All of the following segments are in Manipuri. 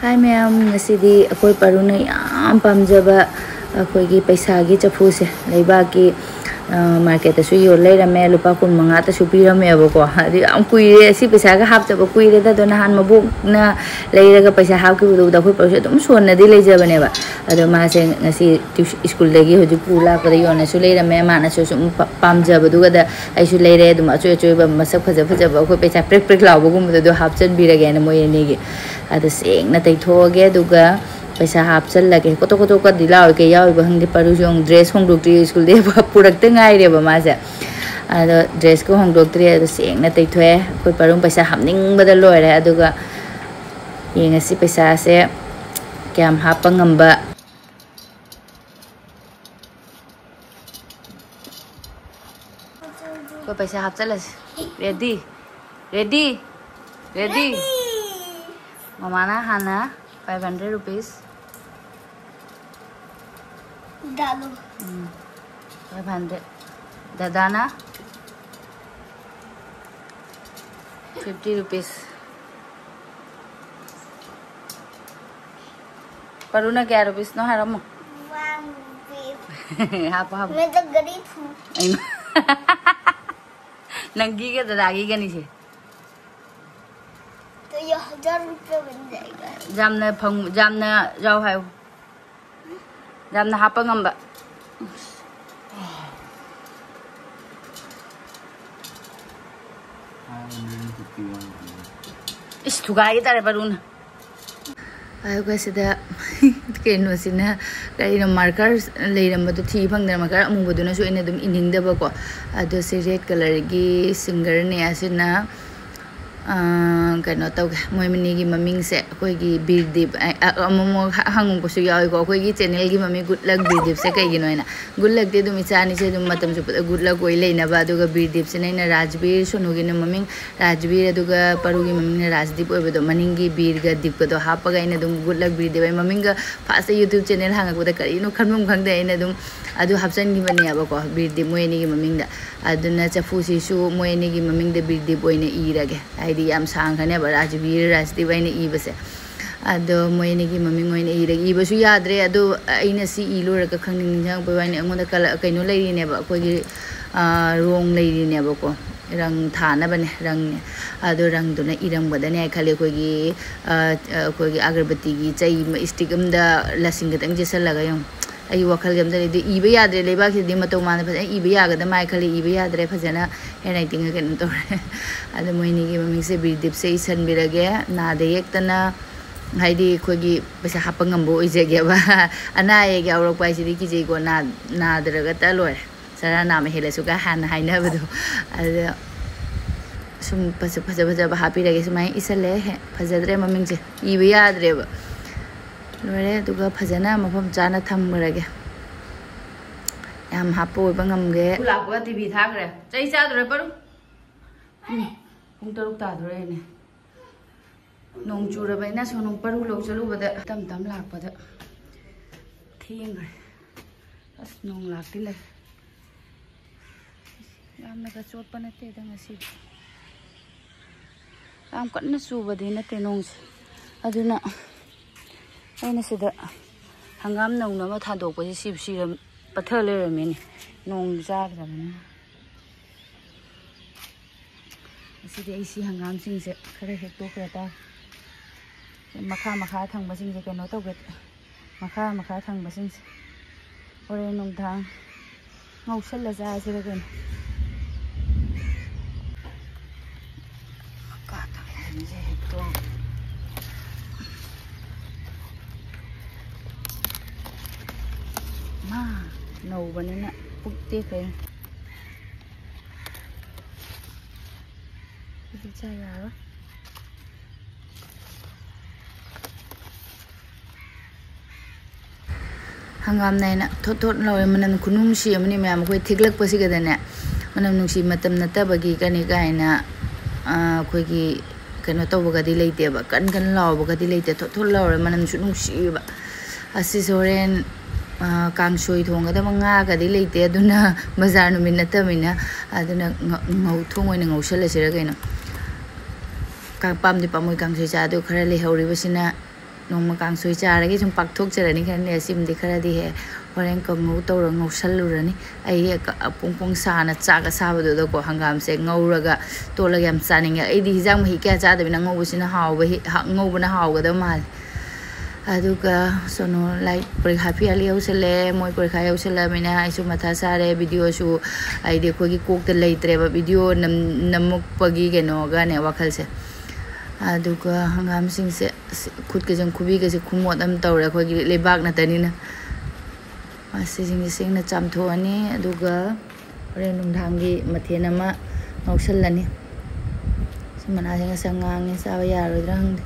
Hi ma'am, ngasidi akoy paruna yam pamjaba akoy paisa gi chafu se leibaki market su yo leirame lupa kun manga ta su pirame abako adi am kuire si paisa ga hap jaba kuire da dona han mabuk na leiraga paisa hap ki budu da akoy paru dum sonna di leijabane ba ado ma se ngasi school dagi hoju pula pa yona su leirame ma na su pamjaba du da ai su leire dum achu achu ba masak phaja phaja ba akoy paisa prek prek law bagum do hap chan birage na moy ni gi ada seng na tai thoge duga paisa hap chal lage koto koto ka dilaw ke yaw ba hang di paru jong dress hong dok tri school de ba purak te ngai re ba ma ja ada dress ko hong dok tri ada seng na tai thoe koi parum paisa hamning ba da loi re aduga yenga si paisa se kyam hapa ngamba ko paisa hap chalas ready ready ready Mama na Hana 500 rupees. Dalu. 500. Dadana 50 rupees. Paruna kya rupees no haram? 1 rupee. Hapa. मैं तो गरीब हूँ. नंगी के दादागी का नीचे. तो ये 1000 रुपये बन जाएगा. जामना जाओ है. जामना हापा गंबा. इस ठुकाई तारे परुन. आयो कैसे दा केनो सिना कई न मार्कर ले रम तो थी फंग दर मार्कर अमु बदुना सो इने दम इनिंग दब को अदो से रेड कलर की सिंगर ने आसिना कनो तौ मोयमनी की ममिंग से कोई की बीरदीप अममो हंगुं को सु याय को कोई की चैनल की मम्मी गुड लक बीरदीप से कई गिनो ना गुड लक दे दुम इचानी से दुम मतम सु गुड लक कोई लेना बा दुगा बीरदीप से नैना राजवीर सोनुगी न ममिंग राजवीर दुगा परुगी ममिंग ने राजदीप ओबदो मनिंगी बीर गा दीप को तो हापगा इन दुम गुड लक बीरदीप ममिंग का फास्ट यूट्यूब चैनल हंग को करिनो खनमुम खंगदे इन दुम अदु हपसन की बने अब को बीरदीप मोयनी की ममिंग दा अदुना चफू सिसु मोयनी की ममिंग दे बीरदीप ओइने इरगे आइदी याम सांगने बा राजवीर राजदीप ओइने इबसे अदो मोयनी की ममिंग ओइने इरगे इबसु याद्रे अदो अइना सी इलोर का खंगनिंग जंग बवाइने अंगोंदा कल कइनो लेरिने बा कोगी रोंग लेरिने बा को रंग थाना बने रंग अदो रंग दुना इरंग बदने खाली कोगी कोगी अगरबत्ती की चई स्टिक अमदा लसिंग गतंग जेसलगा यम आई वखल गमदे दे इबे याद्रे लेबा के दि मतौ मान फज इबे यागद माय खाली इबे याद्रे फजना हेनाइटिंग के न तोरे अद मोइनी की मम्मी से बीरदीप से इसन बिरगे नादे एकतना हाइदी खोगी पैसा हापंगम बो इजेगे बा अना एगे औरक पाइसिदि की जे को नादरगा त लोय सरा नाम हेलेसु का हान हाइना बदो अद सुम पस फज फज हापी रगे सुमाय इसले है फजद्रे मम्मी से इबे याद्रे बा लोरे दुगा फजना मफम जाना थमरगे याम हापो बंगमगे लापगा टीवी थाखरे चई चादरे परू पुंग तरुक तादरे ने नोंग चुरबैना सोनों परू लो चलुबदा तम तम लापदा थेंगरे अस नोंग लाक्ति ले यामना का चोटपा नते द ngasi याम कन्ना सुबदे नते नोंग अदुना अने सिदा हंगाम नौना मा थादोकपसि सिरम पत्थर लेरमेनि नोंग जागदबनि सिदे इसी हंगाम सिंग से खरे हेक्तोखरता मखा मखा थंग बसिंग से केनो तोगे मखा मखा थंग बसिंग से ओरे नोंग थांग ngौसल जा सिरे केन का थंग जे हेक्तो मा नौ बनना पुक्ते पे इधर यार हंगाम नैना थोट थोट लौरे मनम खुनुंसी अमनि मैम कोई थिगलक पसिगदने मनम नुंसी मतम नतबगी कनि गायना कोइगी कनो तौबगदी लेतेबा कन कन लावबगदी लेते थोट थोट लौरे मनम सुनुंसीबा असि सोरेन कांगसोई थोंगदा मंगागदी लेते अदुना बाजार नुमिन नतमिना अदुना ngau thong oina ngausalesira kaino ka pamdi pamoy kangsoi cha do khara le hori basina nong makang soi charage sum pakthok charani khane simdi kharadi he horen kangau tawra ngausalurani ai pung sana chak asabado da ko hangam se ngauraga totla yam chaninga ai di hijang hi kya cha dabina ngobusina hawba ngobuna hawgada mal aduga sono like happy ali ausele moi khay ausela mina ai su matha sare video su ai de ko gi kok de leitre ba video namuk pagi geno ga ne wakhal se aduga hangam sing se khut ke jang khubi ke se khumot am tawra ko gi lebak na tanina asi sing na chamtho ani aduga renung dhangi mathena ma ngausalani simana singa sangang ni sawa yarodra hang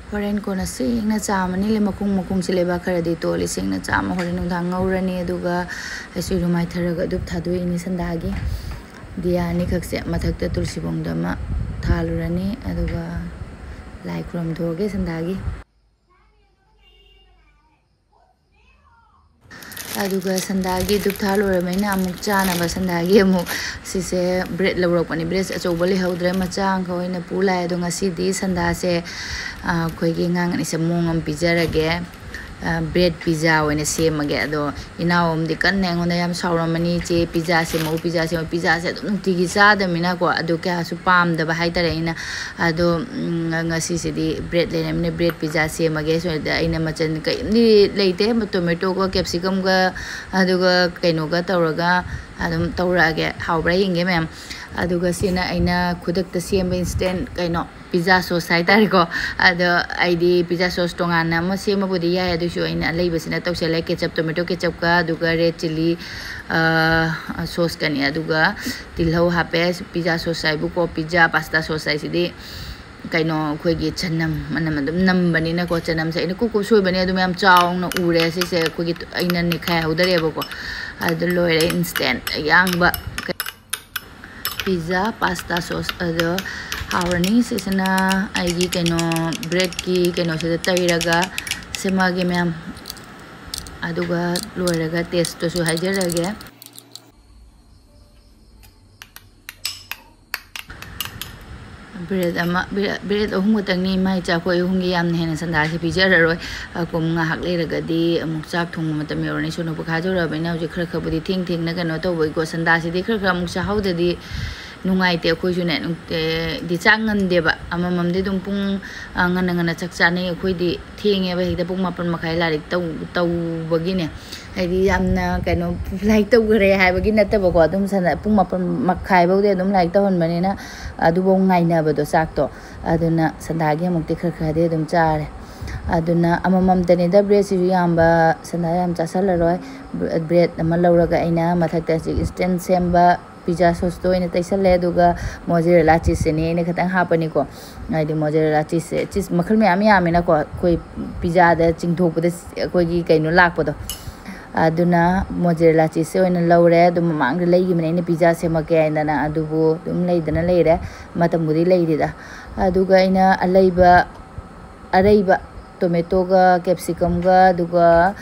horen ko na sing na chama ni le makung sile ba khara di to le sing na chama horen nung dang ngaurani aduga asu rumai tharaga dup thadoi ni sandagi dia ni khakse mathakta tulsi bongda ma thalurani aduga lai krom thoge sandagi aduga sandagi dup thalura maina amuk chana ba sandagi amuk sise bread lawrok pani bread achobali haudre machang khoina pulai adu ngasi di sanda se khoi gi ngang ni se mongam pijarage bread pizza oine semage ado inaom di kan nengonda yam sauramani che pizza se dum tigi cha da mina ko ado kya su pam da ba haitare ina ado ngasi se di bread le ne bread pizza semage so da ina machan kai ni leite tomato ko capsicum ga ado ga kaino ga tawraga adum tawrage hawbra hinge mem aduga sina aina khudak ta semba instant kaino pizza sauce haitare ko ado id pizza sauce tongana ma sema bodi ya adu shu aina leibasina tawsele ketchup tomato ketchup ka aduga red chili sauce kani aduga tilhau hape pizza sauce ai bu ko pizza pasta sauce ai sidi kaino khoi gi chanam manam dum nambani na ko chanam se ina ku soi bani adu mem chaung na ure se se khoi gi aina ni khai haudare ba ko adu loire instant yang ba pizza pasta sauce ado hawrani sesana aigi kaino bread ki kaino se tairaga semage mem aduga loiraga taste to su hajarage bread ohum tangni mai cha ko hungi yam ne sanda si pijararoi kum nga hak leragadi amuk chak thung matam yorani sono bukha jora baina je khra khra budi thing na kano to boi ko sanda si di khra khra amuk cha haudadi nungai te khoi june di changan deba amamam de dum pung ngana chak cha ne khoi di thenge ba hida pung mapan makhai larik tau bagine ai yamna kano like tau gre hai bagi natta ba ko dum sana pung mapan makhai ba de dum like tawon bani na adu bo ngai na ba do sak to aduna sandagi amuk te khra khra de dum chare aduna amamam tani da bread si yamba sanda yam cha salaroi bread ama lauraga aina mathakta instant semba pizza sauce to ina taisale aduga mozzarella cheese ne ne khatang hapani ko ai mozzarella cheese makhal me amina ko koi pizza da chingthok da koi gi kaino lakpo do aduna mozzarella cheese oina laure dum mang lei gi mene pizza semake aina na adubu dum leidana leire matamudi leirida aduga ina areiba tomato ga capsicum ga duga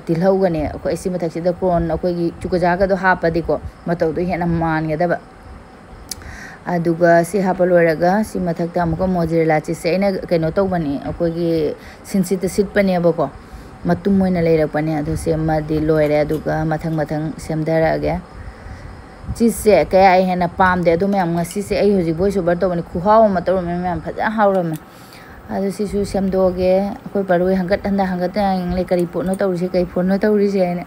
tilhau ga ne ko isi mathak sida prawn ko gi chukaja ga do hapa diko matau do hena man ga da ba aduga si hapa loraga si mathak ta muko mozzarella cheese ina kaino to bani ko gi sinsit sit pane ba ko matum moina leira pane adu se madi loire aduga mathang semdara ga cheese kaya ai hena pam de adu me am ngasi se ai hoji voice over to bani Khuhao matau me am phaja hauram adu sisu semdoge akoi paroi hangat ang le kari po no tawri kai phone no tawri se ne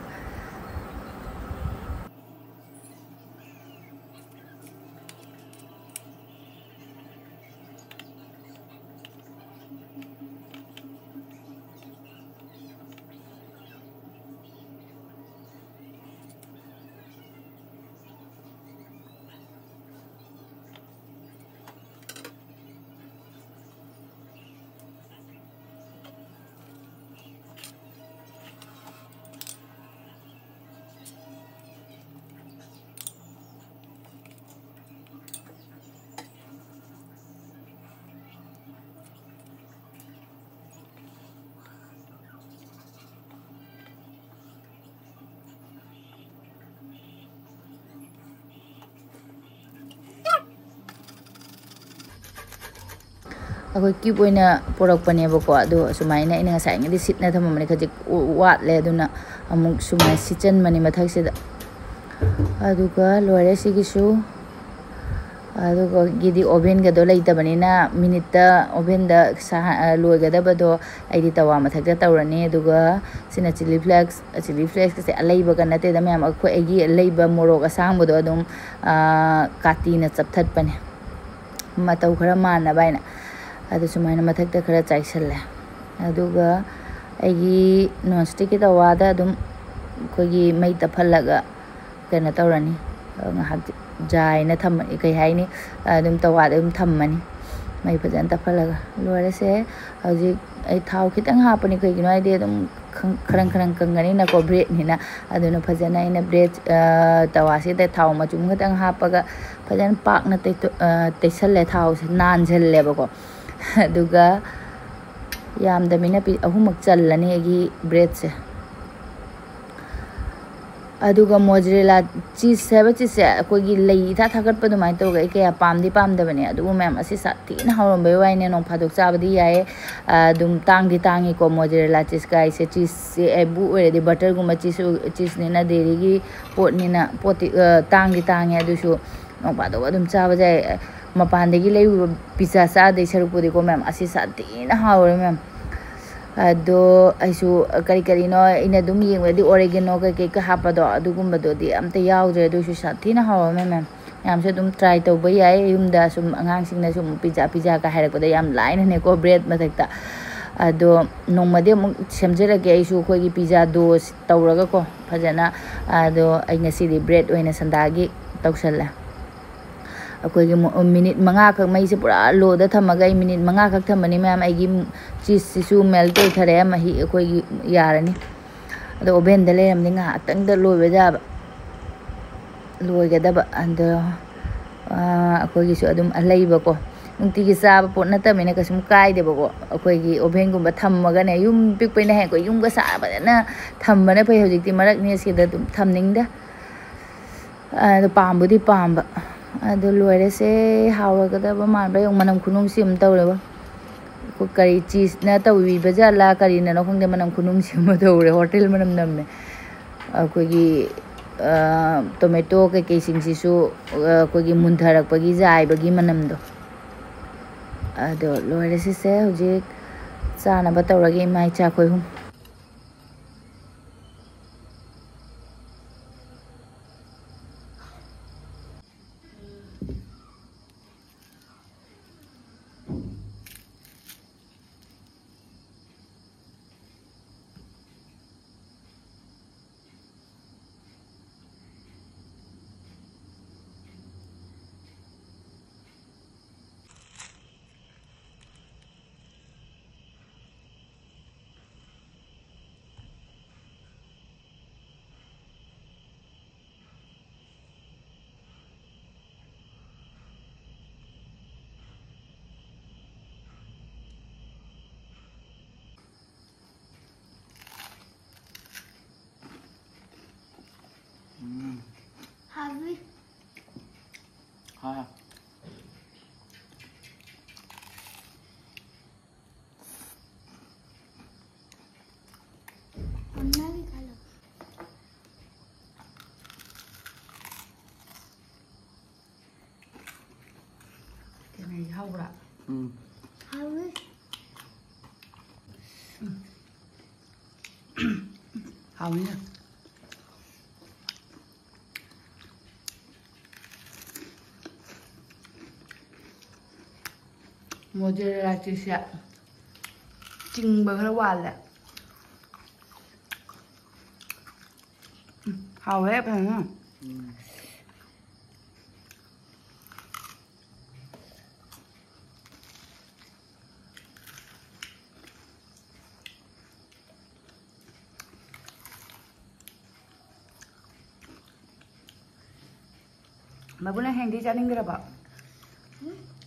ꯑꯩꯈꯣꯏ ꯀ꯭ꯌꯨꯕ ꯑꯣꯏꯅ ꯄꯣꯔꯛꯄꯅꯦꯕꯀꯣ ꯑꯗꯣ ꯁꯨꯃꯥꯏꯅ ꯑꯩꯅ ꯉꯁꯥꯏꯉꯩꯗꯤ ꯁꯤꯠꯅ ꯊꯝꯃꯝꯕꯅꯦ ꯈꯖꯤꯛ ꯋꯥꯠꯂꯦ ꯑꯗꯨꯅ ꯑꯃꯨꯛ ꯁꯨꯃꯥꯏꯅ ꯁꯤꯠꯆꯟꯕꯅꯤ ꯃꯊꯛꯁꯤꯗ ꯑꯗꯨꯒ ꯂꯣꯏꯔꯦ ꯁꯤꯒꯤꯁꯨ ꯑꯗꯨꯒ ꯒꯤꯗꯤ ꯑꯣꯚꯦꯟꯒꯗꯣ ꯂꯩꯇꯕꯅꯤꯅ ꯃꯤꯅꯤꯠꯇ ꯑꯣꯚꯦꯟꯗ ꯂꯣꯏꯒꯗꯕꯗꯣ ꯑꯩꯗꯤ ꯇꯋꯥ ꯃꯊꯛꯇ ꯇꯧꯔꯅꯤ ꯑꯗꯨꯒ ꯁꯤꯅ ꯆꯤꯂꯤ ꯐ꯭ꯂꯦꯛꯁꯀꯁꯦ ꯑꯂꯩꯕꯒ ꯅꯠꯇꯦꯗ ꯃꯌꯥꯝ ꯑꯩꯒꯤ ꯂꯩꯕ ꯃꯣꯔꯣꯛ ꯑꯁꯥꯡꯕꯗꯣ ꯑꯗꯨꯝ ꯀꯥꯇꯤꯅ ꯆꯞꯊꯠꯄꯅꯦ ꯃꯇꯧ ꯈꯔ ꯃꯥꯟꯅꯕ ꯍꯥꯏꯅ ꯑꯗꯨ ꯁꯨꯃꯥꯏꯅ ꯃꯊꯛꯇ ꯈꯔ ꯆꯥꯏꯁꯜꯂꯦ ꯑꯗꯨꯒ ꯑꯩꯒꯤ ꯅꯣꯟ ꯁ꯭ꯇꯤꯛꯀꯤ ꯇꯋꯥꯗ ꯑꯗꯨꯝ ꯑꯩꯈꯣꯏꯒꯤ ꯃꯩ ꯇꯞꯍꯜꯂꯒ ꯀꯩꯅꯣ ꯇꯧꯔꯅꯤ ꯉꯥꯏꯍꯥꯛ ꯖꯥꯏꯅ ꯊꯝꯃꯅꯤ ꯀꯩ ꯍꯥꯏꯅꯤ ꯑꯗꯨꯝ ꯇꯋꯥꯗ ꯑꯗꯨꯝ ꯊꯝꯃꯅꯤ ꯃꯩ ꯐꯖꯅ ꯇꯞꯍꯜꯂꯒ ꯂꯣꯏꯔꯁꯦ ꯍꯧꯖꯤꯛ ꯑꯩ ꯊꯥꯎ ꯈꯤꯇꯪ ꯍꯥꯞꯄꯅꯤ ꯀꯩꯒꯤꯅꯣ ꯍꯥꯏꯗꯤ ꯑꯗꯨꯝ ꯈꯔꯪ ꯀꯪꯒꯅꯤꯅꯀꯣ ꯕ꯭ꯔꯦꯗꯅꯤꯅ ꯑꯗꯨꯅ ꯐꯖꯅ ꯑꯩꯅ ꯇꯋꯥꯁꯤꯗ ꯊꯥꯎ ꯃꯆꯨꯝ ꯈꯤꯇꯪ ꯍꯥꯞꯄꯒ ꯐꯖꯅ ꯄꯥꯛꯅ ꯇꯩꯁꯜꯂꯦ ꯊꯥꯎꯁꯦ ꯅꯥꯟꯁꯤꯜꯂꯦꯕꯀꯣ ꯑꯗꯨꯒ ꯌꯥꯝꯗꯕꯤꯅ ꯄꯤꯁ 3ꯃꯛ ꯆꯜꯂꯅꯤ ꯑꯩꯒꯤ ꯕ꯭ꯔꯦꯗꯁꯦ ꯑꯗꯨꯒ ꯃꯣꯖꯔꯦꯂꯥ ꯆꯤꯁ ꯍꯥꯏꯕ ꯆꯤꯁꯁꯦ ꯑꯩꯈꯣꯏꯒꯤ ꯂꯩ ꯏꯊꯥ ꯊꯥꯒꯠꯄ ꯑꯗꯨꯃꯥꯏꯅ ꯇꯧꯔꯒ ꯑꯩ ꯀꯌꯥ ꯄꯥꯝꯗꯕꯅꯦ ꯑꯗꯨꯕꯨ ꯃꯌꯥꯝ ꯑꯁꯤ ꯁꯥꯊꯤꯅ ꯍꯥꯎꯔꯝꯕꯩ ꯋꯥꯏꯅꯦ ꯅꯣꯡ ꯐꯥꯗꯣꯛ ꯆꯥꯕꯗꯤ ꯌꯥꯏꯌꯦ ꯑꯗꯨꯝ ꯇꯥꯡꯉꯤꯀꯣ ꯃꯣꯖꯔꯦꯂꯥ ꯆꯤꯁꯀ ꯍꯥꯏꯁꯦ ꯆꯤꯁꯁꯦ ꯑꯩꯕꯨ ꯑꯣꯏꯔꯗꯤ ꯕꯇꯔꯒꯨꯝꯕ ꯆꯤꯁꯅꯤꯅ ꯗꯦꯔꯤꯒꯤ ꯄꯣꯠꯅꯤꯅ ꯄꯣꯠꯇꯤ ꯇꯥꯡꯉꯦ ꯑꯗꯨꯁꯨ ꯅꯣꯡ ꯐꯥꯗꯣꯛ ꯑꯗꯨꯝ ꯆꯥꯕ ꯌꯥꯏ ꯃꯄꯥꯟꯗꯒꯤ ꯂꯩꯔꯨꯕ ꯄꯤꯖꯥ ꯆꯥꯗꯩ ꯁꯔꯨꯛꯄꯨꯗꯤꯀꯣ ꯃꯌꯥꯝ ꯑꯁꯤ ꯁꯥꯊꯤꯅ ꯍꯥꯎꯔꯦ ꯃꯌꯥꯝ ꯑꯗꯣ ꯑꯩꯁꯨ ꯀꯔꯤꯅꯣ ꯑꯩꯅ ꯑꯗꯨꯝ ꯌꯦꯡꯕꯗꯤ ꯑꯣꯔꯦꯒꯦꯅꯣ ꯀꯩꯀꯩ ꯍꯥꯞꯄꯗꯣ ꯑꯗꯨꯒꯨꯝꯕꯗꯣꯗꯤ ꯑꯝꯇ ꯌꯥꯎꯗ꯭ꯔꯦ ꯑꯗꯨꯁꯨ ꯁꯥꯊꯤꯅ ꯍꯥꯎꯔꯝꯃꯦ ꯃꯌꯥꯝꯁꯨ ꯑꯗꯨꯝ ꯇ꯭ꯔꯥꯏ ꯇꯧꯕ ꯌꯥꯏ ꯌꯨꯝꯗ ꯁꯨꯝ ꯑꯉꯥꯡꯁꯤꯡꯅ ꯁꯨꯝ ꯄꯤꯖꯥꯒ ꯍꯥꯏꯔꯛꯄꯗ ꯌꯥꯝ ꯂꯥꯏꯅꯅꯦꯀꯣ ꯕ꯭ꯔꯦꯗ ꯃꯊꯛꯇ ꯑꯗꯣ ꯅꯣꯡꯃꯗꯤ ꯑꯃꯨꯛ ꯁꯦꯝꯖꯔꯒꯦ ꯑꯩꯁꯨ ꯑꯩꯈꯣꯏꯒꯤ ꯄꯤꯖꯥ ꯗꯣ ꯇꯧꯔꯒꯀꯣ ꯐꯖꯅ ꯑꯗꯣ ꯑꯩ ꯉꯁꯤꯗꯤ ꯕ꯭ꯔꯦꯗ ꯑꯣꯏꯅ ꯁꯟꯗꯥꯒꯤ ꯇꯧꯁꯜꯂꯦ ꯑꯩꯈꯣꯏꯒꯤ ꯃꯤꯅꯤꯠ 5ꯈꯛ ꯃꯩꯁꯦ ꯄꯨꯔꯥ ꯂꯣꯗ ꯊꯝꯃꯒ ꯑꯩ ꯃꯤꯅꯤꯠ 5ꯈꯛ ꯊꯝꯕꯅꯤ ꯃꯌꯥꯝ ꯑꯩꯒꯤ ꯆꯤꯁꯁꯤꯁꯨ ꯃꯦꯜꯠ ꯑꯣꯏꯊꯔꯛꯑꯦ ꯃꯍꯤ ꯑꯩꯈꯣꯏꯒꯤ ꯌꯥꯔꯅꯤ ꯑꯗꯣ ꯑꯣꯚꯦꯟꯗ ꯂꯩꯔꯝꯗꯤ ꯉꯥꯏꯍꯥꯛꯇꯪꯗ ꯂꯣꯏꯒꯗꯕ ꯑꯗꯣ ꯑꯩꯈꯣꯏꯒꯤꯁꯨ ꯑꯗꯨꯝ ꯑꯂꯩꯕꯀꯣ ꯅꯨꯡꯇꯤꯒꯤ ꯆꯥꯕ ꯄꯣꯠ ꯅꯠꯇꯕꯅꯤꯅ ꯀꯩꯁꯨꯝ ꯀꯥꯏꯗꯦꯕꯀꯣ ꯑꯩꯈꯣꯏꯒꯤ ꯑꯣꯚꯦꯟꯒꯨꯝꯕ ꯊꯝꯃꯒꯅꯦ ꯌꯨꯝ ꯄꯤꯛꯄꯅꯤꯅ ꯍꯦꯛ ꯑꯩꯈꯣꯏ ꯌꯨꯝꯒ ꯁꯥꯔ ꯐꯖꯅ ꯊꯝꯕꯅ ꯐꯩ ꯍꯧꯖꯤꯛꯇꯤ ꯃꯔꯛꯅꯤ ꯁꯤꯗ ꯑꯗꯨꯝ ꯊꯝꯅꯤꯡꯗꯦ ꯑꯗꯣ ꯄꯥꯝꯕꯨꯗꯤ ꯄꯥꯝꯕ ꯑꯗꯣ ꯂꯣꯏꯔꯁꯦ ꯍꯥꯎꯔꯒꯗꯕ ꯃꯥꯟꯕ ꯌꯦꯡꯉꯨ ꯃꯅꯝ ꯈꯨꯅꯨꯡꯁꯤ ꯑꯃ ꯇꯧꯔꯦꯕ ꯀꯔꯤ ꯆꯤꯁꯅ ꯇꯧꯕꯤꯕ ꯖꯥꯠꯂꯥ ꯀꯔꯤꯅꯅꯣ ꯈꯪꯗꯦ ꯃꯅꯝ ꯈꯨꯅꯨꯡꯁꯤ ꯑꯃ ꯇꯧꯔꯦ ꯍꯣꯇꯦꯜ ꯃꯅꯝ ꯅꯝꯃꯦ ꯑꯩꯈꯣꯏꯒꯤ ꯇꯣꯃꯦꯇꯣ ꯀꯩꯀꯩꯁꯤꯡꯁꯤꯁꯨ ꯑꯩꯈꯣꯏꯒꯤ ꯃꯨꯟꯊꯔꯛꯄꯒꯤ ꯖꯥꯏꯕꯒꯤ ꯃꯅꯝꯗꯣ ꯑꯗꯣ ꯂꯣꯏꯔꯦ ꯁꯤꯁꯦ ꯍꯧꯖꯤꯛ ꯆꯥꯅꯕ ꯇꯧꯔꯒꯦ ꯏꯃꯥ ꯏꯆꯥ ꯑꯩꯈꯣꯏ 3 Harvey. हाँ अन्ना भी खा लो. cái này hâu ạ Harvey. hâu nhá mozzarella cheese ꯆꯤꯡꯕ ꯈꯔ ꯋꯥꯠꯂꯦ ꯍꯥꯎꯋꯦ ꯐꯖꯅ Babu nang hindi chaningira ba?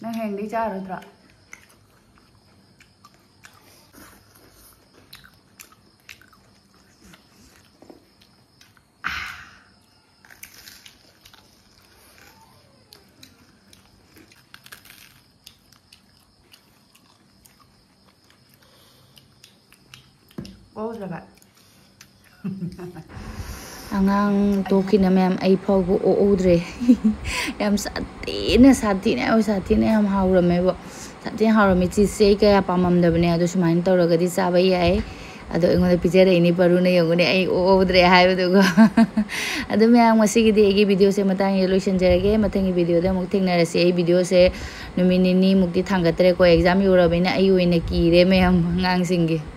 Nang hindi charudra. ꯑꯣꯗ꯭ꯔꯕ Angang toki na ma'am ay pawbo oodre. Yam satina yam haurame bo. Satin haurame chise kaya pamamdabne ado sumain tawragadi chaba yai. Ado ingoda pijara ini paruna yongone ay oodre haibadugo. Ado ma'am masigidi egi video se matang yolution jarage matangi video da muk thengnarase ay video se numini mukti thangatre ko exam yorabina ay uina kire ma'am ngang singi.